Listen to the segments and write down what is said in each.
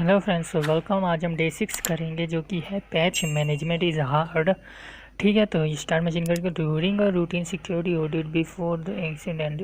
Hello friends, welcome. आज हम day 6 करेंगे जो कि है पैच मैनेजमेंट इज़ हार्ड। ठीक है, तो स्टार्ट मशीन करके ड्यूरिंग और routine security audit before the accident.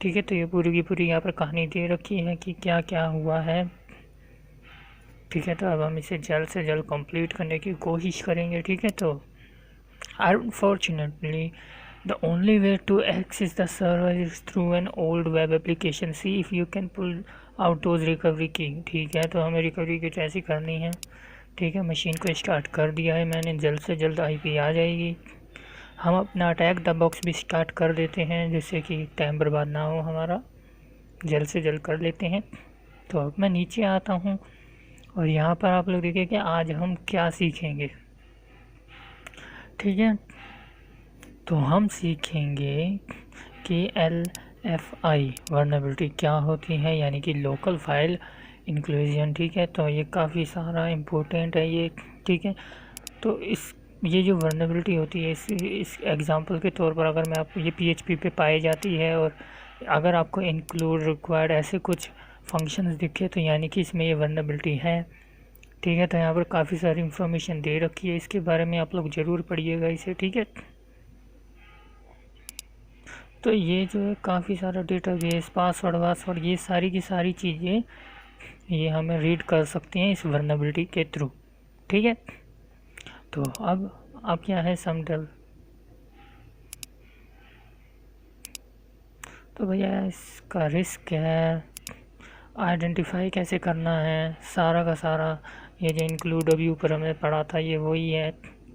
ठीक है, तो ये पूरी की पूरी यहाँ पर कहानी दे रखी है कि क्या क्या हुआ है। ठीक है, तो अब हम इसे जल्द से जल्द कंप्लीट करने की कोशिश करेंगे। ठीक है, तो unfortunately the only way to access the server is through an old web application. See if you can pull out those recovery key. ठीक है, तो हमें रिकवरी की तो ऐसी करनी है। ठीक है, मशीन को स्टार्ट कर दिया है मैंने, जल्द से जल्द आईपी आ जाएगी। हम अपना अटैक द बॉक्स भी स्टार्ट कर देते हैं जिससे कि टाइम बर्बाद ना हो हमारा। जल्द से जल्द कर लेते हैं। तो अब मैं नीचे आता हूँ और यहाँ पर आप लोग देखिए कि आज हम क्या सीखेंगे। ठीक है, तो हम सीखेंगे कि LFI वर्नेबिलिटी क्या होती है, यानी कि लोकल फाइल इंक्लूजन। ठीक है, तो ये काफ़ी सारा इम्पोर्टेंट है ये। ठीक है, तो ये जो वर्नेबिलिटी होती है इस एग्ज़ाम्पल के तौर पर अगर मैं आपको ये PHP पे पाई जाती है और अगर आपको इंक्लूड रिक्वायर्ड ऐसे कुछ फंक्शंस दिखे तो यानी कि इसमें ये वर्नेबिलिटी है। ठीक है, तो यहाँ पर काफ़ी सारी इंफॉर्मेशन दे रखी है, इसके बारे में आप लोग ज़रूर पढ़िएगा इसे। ठीक है, तो ये जो है काफ़ी सारा डेटाबेस, पासवर्ड ये सारी की सारी चीज़ें ये हमें रीड कर सकते हैं इस वर्नेबिलिटी के थ्रू। ठीक है, तो अब क्या है समडल। तो भैया इसका रिस्क है, आइडेंटिफाई कैसे करना है, सारा का सारा ये जो इंक्लूड अभी ऊपर हमने पढ़ा था ये वही है।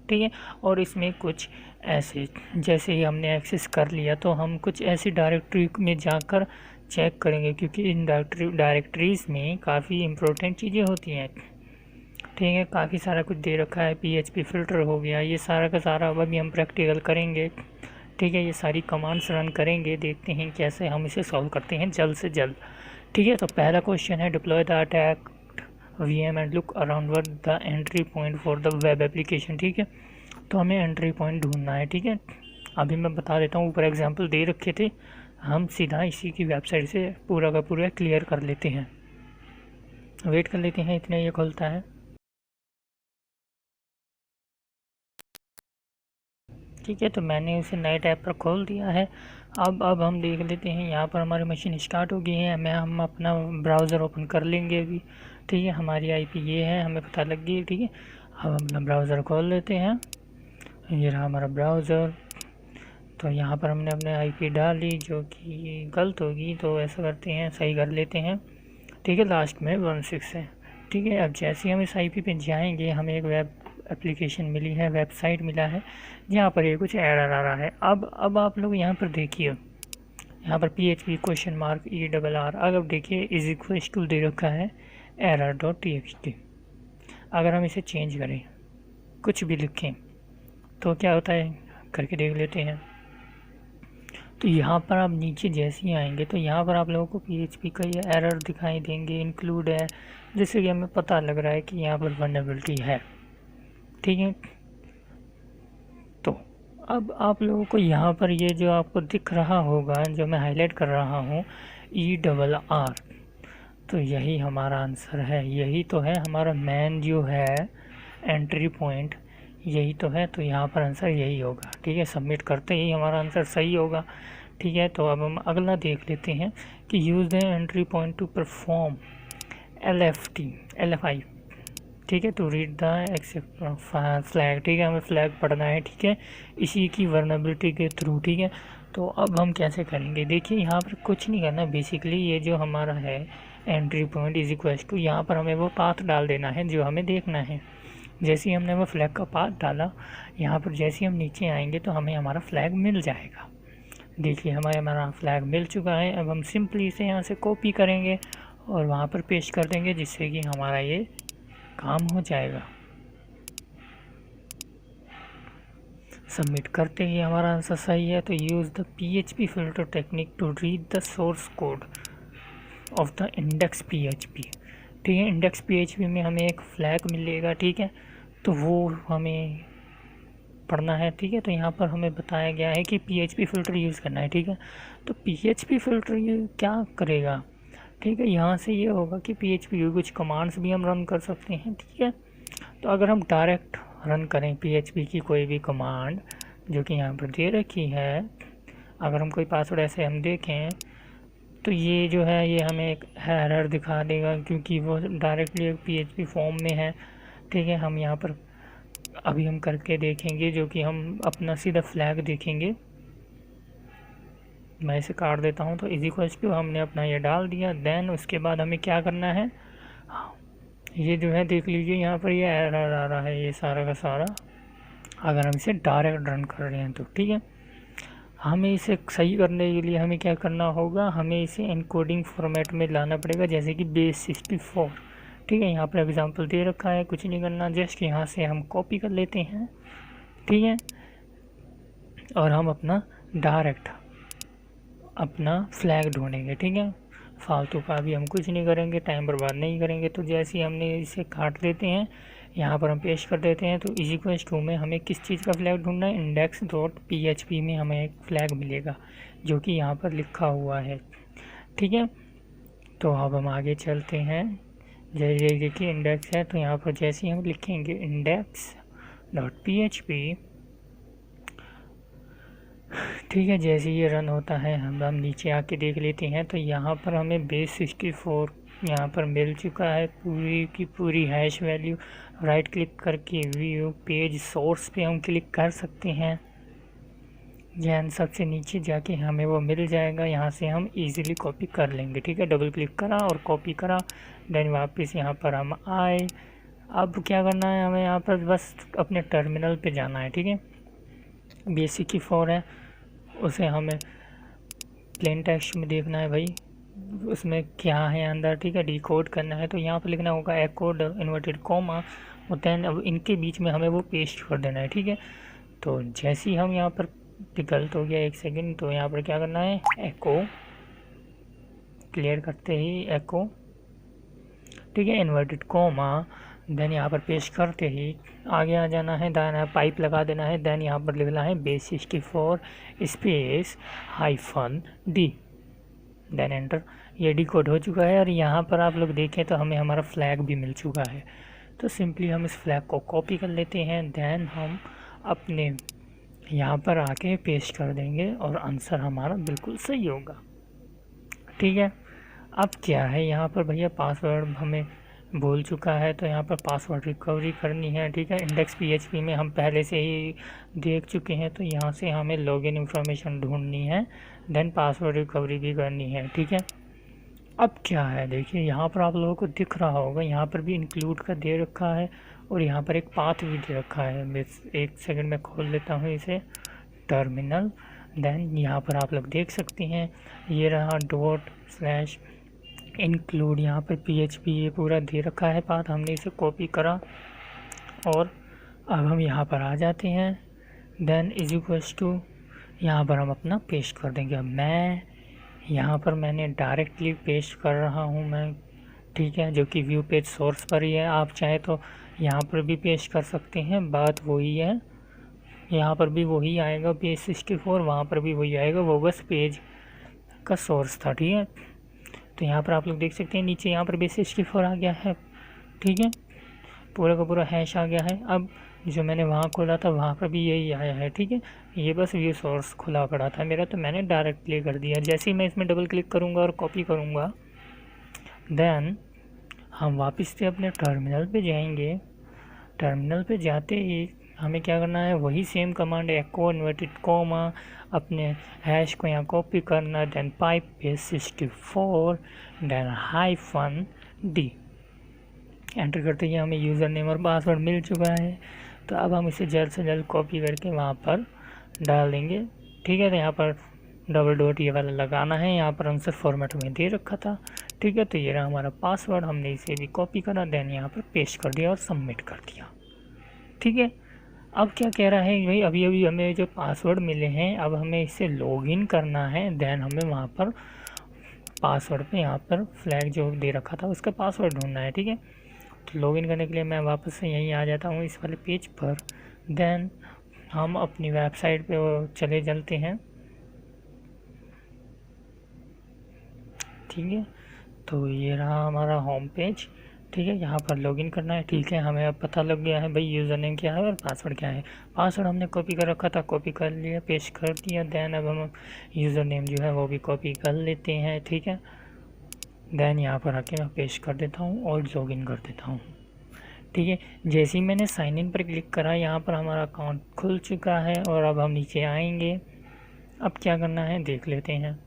ठीक है, और इसमें कुछ ऐसे जैसे ही हमने एक्सेस कर लिया तो हम कुछ ऐसी डायरेक्टरी में जाकर चेक करेंगे क्योंकि इन डायरेक्टरीज़ में काफ़ी इम्पोर्टेंट चीज़ें होती हैं। ठीक है, काफ़ी सारा कुछ दे रखा है, PHP फ़िल्टर हो गया, ये सारा का सारा अब अभी हम प्रैक्टिकल करेंगे। ठीक है, ये सारी कमांड्स रन करेंगे, देखते हैं कैसे हम इसे सॉल्व करते हैं जल्द से जल्द। ठीक है, तो पहला क्वेश्चन है deploy the attack VM and look around the entry point for the web application. ठीक है, तो हमें एंट्री पॉइंट ढूंढना है। ठीक है, अभी मैं बता देता हूँ, ऊपर एग्जांपल दे रखे थे, हम सीधा इसी की वेबसाइट से पूरा का पूरा क्लियर कर लेते हैं। वेट कर लेते हैं, इतना ये खुलता है। ठीक है, तो मैंने उसे नए टैब पर खोल दिया है। अब हम देख लेते हैं, यहाँ पर हमारी मशीन स्टार्ट हो गई है। हम अपना ब्राउज़र ओपन कर लेंगे अभी। ठीक है, हमारी IP ये है, हमें पता लग गई। ठीक है, अब हम अपना ब्राउज़र खोल लेते हैं। ये रहा हमारा ब्राउज़र। तो यहाँ पर हमने अपने IP डाली जो कि गलत होगी, तो ऐसा करते हैं, सही कर लेते हैं। ठीक है, लास्ट में 16 है। ठीक है, अब जैसे ही हम इस IP पे जाएंगे हमें एक वेब एप्लीकेशन मिली है, वेबसाइट मिला है जहाँ पर ये कुछ एरर आ रहा है। अब आप लोग यहाँ पर देखिए, यहाँ पर PHP ERR अगर देखिए इज इक्वल टू दे रखा है error.txt। अगर हम इसे चेंज करें, कुछ भी लिखें तो क्या होता है, करके देख लेते हैं। तो यहाँ पर आप नीचे जैसे ही आएंगे तो यहाँ पर आप लोगों को PHP का ये एरर दिखाई देंगे, इंक्लूड है, जिससे कि हमें पता लग रहा है कि यहाँ पर वल्नरेबिलिटी है। ठीक है, तो अब आप लोगों को यहाँ पर ये जो आपको दिख रहा होगा, जो मैं हाईलाइट कर रहा हूँ, ERR, तो यही हमारा आंसर है, यही तो है हमारा मेन जो है एंट्री पॉइंट, यही तो है। तो यहाँ पर आंसर यही होगा। ठीक है, सबमिट करते ही हमारा आंसर सही होगा। ठीक है, तो अब हम अगला देख लेते हैं कि use the entry point two perform LFI। ठीक है, तो रीड द एक्सेप्ट फ्लैग। ठीक है, हमें फ्लैग पढ़ना है। ठीक है, इसी की वर्नेबिलिटी के थ्रू। ठीक है, तो अब हम कैसे करेंगे, देखिए यहाँ पर कुछ नहीं करना, बेसिकली ये जो हमारा है entry point is equal to, यहाँ पर हमें वो पाथ डाल देना है जो हमें देखना है। जैसे ही हमने वो फ्लैग का पाथ डाला, यहाँ पर जैसे ही हम नीचे आएंगे तो हमें हमारा फ्लैग मिल जाएगा। देखिए हमारा फ्लैग मिल चुका है। अब हम सिंपली इसे यहाँ से कॉपी करेंगे और वहाँ पर पेस्ट कर देंगे जिससे कि हमारा ये काम हो जाएगा। सबमिट करते ही हमारा आंसर सही है। तो use the PHP filter technique to read the source code of the index PHP। ठीक है, इंडेक्स PHP में हमें एक फ्लैग मिलेगा। ठीक है, तो वो हमें पढ़ना है। ठीक है, तो यहाँ पर हमें बताया गया है कि PHP फ़िल्टर यूज़ करना है। ठीक है, तो PHP फ़िल्टर ये क्या करेगा, ठीक है। यहाँ से ये होगा कि PHP की कुछ कमांड्स भी हम रन कर सकते हैं, ठीक है। तो अगर हम डायरेक्ट रन करें PHP की कोई भी कमांड जो कि यहाँ पर दे रखी है, अगर हम कोई पासवर्ड ऐसे हम देखें तो ये जो है ये हमें एक एरर दिखा देगा, क्योंकि वो डायरेक्टली एक PHP फॉर्म में है, ठीक है। हम यहाँ पर अभी हम करके देखेंगे, जो कि हम अपना सीधा फ्लैग देखेंगे। मैं इसे काट देता हूँ। तो इजी इक्वल्स टू हमने अपना ये डाल दिया। देन उसके बाद हमें क्या करना है, ये जो है देख लीजिए यहाँ पर ये एरर आ रहा है, ये सारा का सारा, अगर हम इसे डायरेक्ट रन कर रहे हैं तो, ठीक है। हमें इसे सही करने के लिए हमें क्या करना होगा, हमें इसे एनकोडिंग फॉर्मेट में लाना पड़ेगा, जैसे कि base64, ठीक है। यहाँ पर एग्जांपल दे रखा है, कुछ नहीं करना, जस्ट यहाँ से हम कॉपी कर लेते हैं, ठीक है। और हम अपना डायरेक्ट अपना फ्लैग ढूंढेंगे, ठीक है। फालतू का भी हम कुछ नहीं करेंगे, टाइम बर्बाद नहीं करेंगे। तो जैसे ही हमने इसे काट देते हैं, यहाँ पर हम पेस्ट कर देते हैं। तो इज इक्वल टू में हमें किस चीज़ का फ्लैग ढूंढना है, index.php में हमें एक फ्लैग मिलेगा जो कि यहाँ पर लिखा हुआ है, ठीक है। तो अब हम आगे चलते हैं। जैसे देखिए इंडेक्स है, तो यहाँ पर जैसे ही हम लिखेंगे index.php, ठीक है। जैसे ये रन होता है, हम नीचे आके देख लेते हैं, तो यहाँ पर हमें base64 यहाँ पर मिल चुका है, पूरी की पूरी हैश वैल्यू। राइट क्लिक करके व्यू पेज सोर्स पे हम क्लिक कर सकते हैं, जैन सबसे नीचे जाके हमें वो मिल जाएगा। यहाँ से हम इजीली कॉपी कर लेंगे, ठीक है। डबल क्लिक करा और कॉपी करा, देन वापस यहाँ पर हम आए। अब क्या करना है, हमें यहाँ पर बस अपने टर्मिनल पे जाना है, ठीक है। base64 है, उसे हमें प्लेन टेक्स्ट में देखना है भाई, उसमें क्या है अंदर, ठीक है। डिकोड करना है, तो यहाँ पर लिखना होगा एको इन्वर्टेड कॉमा, और देन अब इनके बीच में हमें वो पेस्ट कर देना है, ठीक है। तो जैसे ही हम यहाँ पर गलत हो गया, एक सेकंड, तो यहाँ पर क्या करना है, एको क्लियर करते ही एको, ठीक है, इन्वर्टेड कॉमा, देन यहाँ पर पेस्ट करते ही आगे आ जाना है, देन पाइप लगा देना है, देन यहाँ पर लिखना है base64 space -d, then enter. ये डिकोड हो चुका है, और यहाँ पर आप लोग देखें तो हमें हमारा फ्लैग भी मिल चुका है। तो सिंपली हम इस फ्लैग को कॉपी कर लेते हैं, देन हम अपने यहाँ पर आके पेस्ट कर देंगे, और आंसर हमारा बिल्कुल सही होगा, ठीक है। अब क्या है, यहाँ पर भैया पासवर्ड हमें भूल चुका है, तो यहाँ पर पासवर्ड रिकवरी करनी है, ठीक है। इंडेक्स PHP में हम पहले से ही देख चुके हैं, तो यहाँ से हमें लॉगिन इंफॉर्मेशन ढूंढनी है, देन पासवर्ड रिकवरी भी करनी है, ठीक है। अब क्या है, देखिए यहाँ पर आप लोगों को दिख रहा होगा, यहाँ पर भी इंक्लूड का दे रखा है, और यहाँ पर एक पाथ भी दे रखा है। बस एक सेकंड में खोल लेता हूँ इसे, टर्मिनल, देन यहाँ पर आप लोग देख सकते हैं, ये रहा ./include, यहाँ पर PHP ये पूरा दे रखा है पाथ, हमने इसे कॉपी करा, और अब हम यहाँ पर आ जाते हैं, देन इज इक्वल्स टू यहाँ पर हम अपना पेस्ट कर देंगे। अब मैं यहाँ पर मैंने डायरेक्टली पेस्ट कर रहा हूँ मैं, ठीक है, जो कि व्यू पेज सोर्स पर ही है। आप चाहे तो यहाँ पर भी पेस्ट कर सकते हैं, बात वही है, यहाँ पर भी वही आएगा base64, वहाँ पर भी वही आएगा, वो बस पेज का सोर्स था, ठीक है। तो यहाँ पर आप लोग देख सकते हैं नीचे यहाँ पर base64 आ गया है, ठीक है, पूरा का पूरा हैश आ गया है। अब जो मैंने वहाँ खोला था वहाँ पर भी यही आया है, ठीक है। ये बस व्यू सोर्स खुला पड़ा था मेरा, तो मैंने डायरेक्ट प्ले कर दिया। जैसे ही मैं इसमें डबल क्लिक करूँगा और कॉपी करूँगा, देन हम वापस से अपने टर्मिनल पे जाएंगे। टर्मिनल पे जाते ही हमें क्या करना है, वही same command echo inverted comma, अपने हैश को यहाँ कॉपी करना, then pipe base64, then -d, enter करते ही हमें यूज़र नेम और पासवर्ड मिल चुका है। तो अब हम इसे जल्द से जल्द कॉपी करके वहाँ पर डाल देंगे, ठीक है। तो यहाँ पर डबल डॉट ये वाला लगाना है, यहाँ पर आंसर फॉर्मेट में दे रखा था, ठीक है। तो ये रहा हमारा पासवर्ड, हमने इसे भी कॉपी करा, देन यहाँ पर पेस्ट कर दिया और सबमिट कर दिया, ठीक है। अब क्या कह रहा है भाई, अभी अभी हमें जो पासवर्ड मिले हैं, अब हमें इसे लॉगिन करना है, देन हमें वहाँ पर पासवर्ड पे यहाँ पर फ्लैग जो दे रखा था उसका पासवर्ड ढूंढना है, ठीक है। तो लॉगिन करने के लिए मैं वापस से यहीं आ जाता हूँ इस वाले पेज पर, देन हम अपनी वेबसाइट पे वो चले चलते हैं, ठीक है। तो ये रहा हमारा होम पेज। ठीक है, यहाँ पर लॉगिन करना है। ठीक है, हमें अब पता लग गया है भाई यूज़र नेम क्या है और पासवर्ड क्या है। पासवर्ड हमने कॉपी कर रखा था, कॉपी कर लिया, पेस्ट कर दिया। देन अब हम यूज़र नेम जो है वो भी कॉपी कर लेते हैं। ठीक है, देन यहाँ पर आके मैं पेस्ट कर देता हूँ और लॉगिन कर देता हूँ। ठीक है, जैसे ही मैंने साइन इन पर क्लिक करा, यहाँ पर हमारा अकाउंट खुल चुका है और अब हम नीचे आएंगे। अब क्या करना है देख लेते हैं।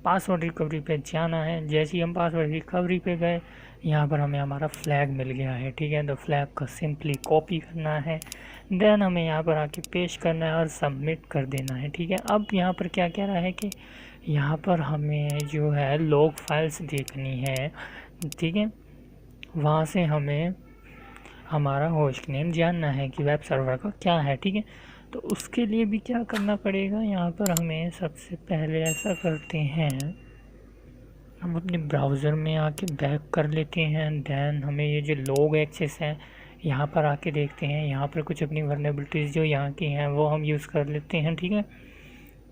पासवर्ड रिकवरी पे जाना है। जैसे ही हम पासवर्ड रिकवरी पे गए, यहाँ पर हमें हमारा फ्लैग मिल गया है। ठीक है, तो फ्लैग को सिंपली कॉपी करना है। देन हमें यहाँ पर आके पेस्ट करना है और सबमिट कर देना है। ठीक है, अब यहाँ पर क्या कह रहा है कि यहाँ पर हमें जो है लॉग फाइल्स देखनी है। ठीक है, वहाँ से हमें हमारा होस्ट नेम जानना है कि वेब सर्वर का क्या है। ठीक है, तो उसके लिए भी क्या करना पड़ेगा, यहाँ पर हमें सबसे पहले ऐसा करते हैं, हम अपने ब्राउज़र में आके बैक कर लेते हैं। देन हमें ये जो लॉग एक्सेस है यहाँ पर आके देखते हैं। यहाँ पर कुछ अपनी वल्नरेबिलिटीज़ जो यहाँ की हैं वो हम यूज़ कर लेते हैं। ठीक है,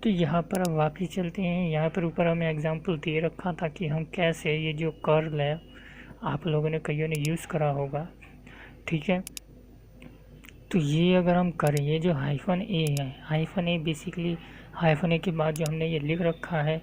तो यहाँ पर अब वापस चलते हैं। यहाँ पर ऊपर हमें एग्जांपल दे रखा था कि हम कैसे ये जो कर्ल है, आप लोगों ने कईयों ने यूज़ करा होगा। ठीक है, तो ये अगर हम करें, ये जो -a है, -a बेसिकली -a के बाद जो हमने ये लिख रखा है,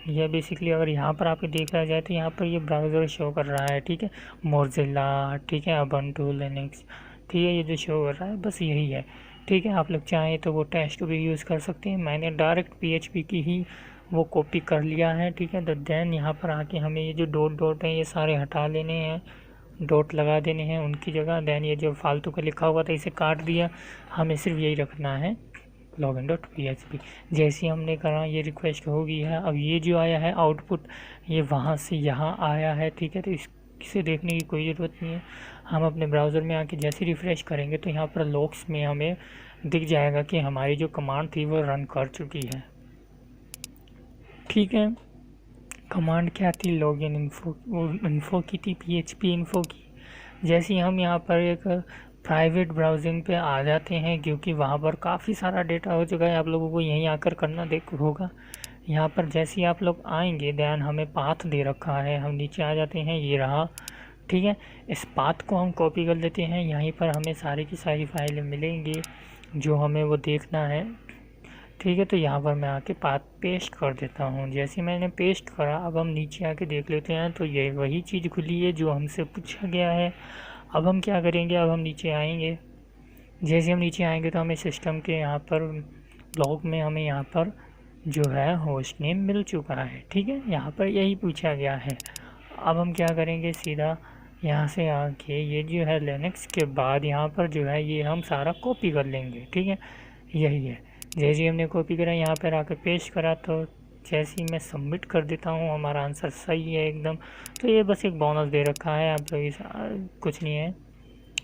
यह बेसिकली अगर यहाँ पर आपको देखा जाए तो यहाँ पर ये ब्राउज़र शो कर रहा है। ठीक है, मोज़िला, ठीक है, उबंटू लिनक्स, ठीक है, ये जो शो कर रहा है बस यही है। ठीक है, आप लोग चाहें तो वो टेक्स्ट भी यूज़ कर सकते हैं। मैंने डायरेक्ट PHP की ही वो कॉपी कर लिया है। ठीक है, तो देन यहाँ पर आके हमें ये जो डॉट डॉट हैं ये सारे हटा लेने हैं, डॉट लगा देने हैं उनकी जगह। देन ये जो फालतू का लिखा हुआ था इसे काट दिया, हमें सिर्फ यही रखना है login.php। जैसे हमने करा ये रिक्वेस्ट हो गई है। अब ये जो आया है आउटपुट, ये वहाँ से यहाँ आया है। ठीक है, तो इसे देखने की कोई ज़रूरत नहीं है। हम अपने ब्राउज़र में आके जैसे रिफ़्रेश करेंगे तो यहाँ पर लॉग्स में हमें दिख जाएगा कि हमारी जो कमांड थी वो रन कर चुकी है। ठीक है, कमांड क्या थी, लॉगिन इन्फो की थी, PHP इन्फो की। जैसे ही हम यहाँ पर एक प्राइवेट ब्राउजिंग पे आ जाते हैं, क्योंकि वहाँ पर काफ़ी सारा डेटा हो चुका है, आप लोगों को यहीं आकर करना होगा। यहाँ पर जैसे ही आप लोग आएंगे, ध्यान हमें पाथ दे रखा है, हम नीचे आ जाते हैं, ये रहा। ठीक है, इस पाथ को हम कॉपी कर लेते हैं। यहीं पर हमें सारी की सारी फाइलें मिलेंगी जो हमें वो देखना है। ठीक है, तो यहाँ पर मैं आके पाथ पेस्ट कर देता हूँ। जैसे मैंने पेस्ट करा, अब हम नीचे आके देख लेते हैं तो ये वही चीज़ खुली है जो हमसे पूछा गया है। अब हम क्या करेंगे, अब हम नीचे आएंगे। जैसे हम नीचे आएंगे तो हमें सिस्टम के यहाँ पर ब्लॉग में हमें यहाँ पर जो है होस्ट नेम मिल चुका है। ठीक है, यहाँ पर यही पूछा गया है। अब हम क्या करेंगे, सीधा यहाँ से आके ये जो है लिनक्स के बाद यहाँ पर जो है ये हम सारा कॉपी कर लेंगे। ठीक है, यही है। जैसे ही हमने कॉपी करा, यहाँ पर आकर पेस्ट करा, तो जैसे ही मैं सबमिट कर देता हूँ हमारा आंसर सही है एकदम। तो ये बस एक बोनस दे रखा है, आप लोग कुछ नहीं है,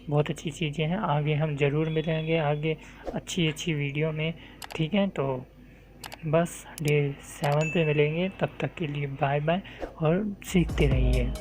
बहुत अच्छी चीज़ें हैं। आगे हम ज़रूर मिलेंगे आगे अच्छी वीडियो में। ठीक है, तो बस डे 7 पे मिलेंगे, तब तक के लिए बाय बाय और सीखते रहिए।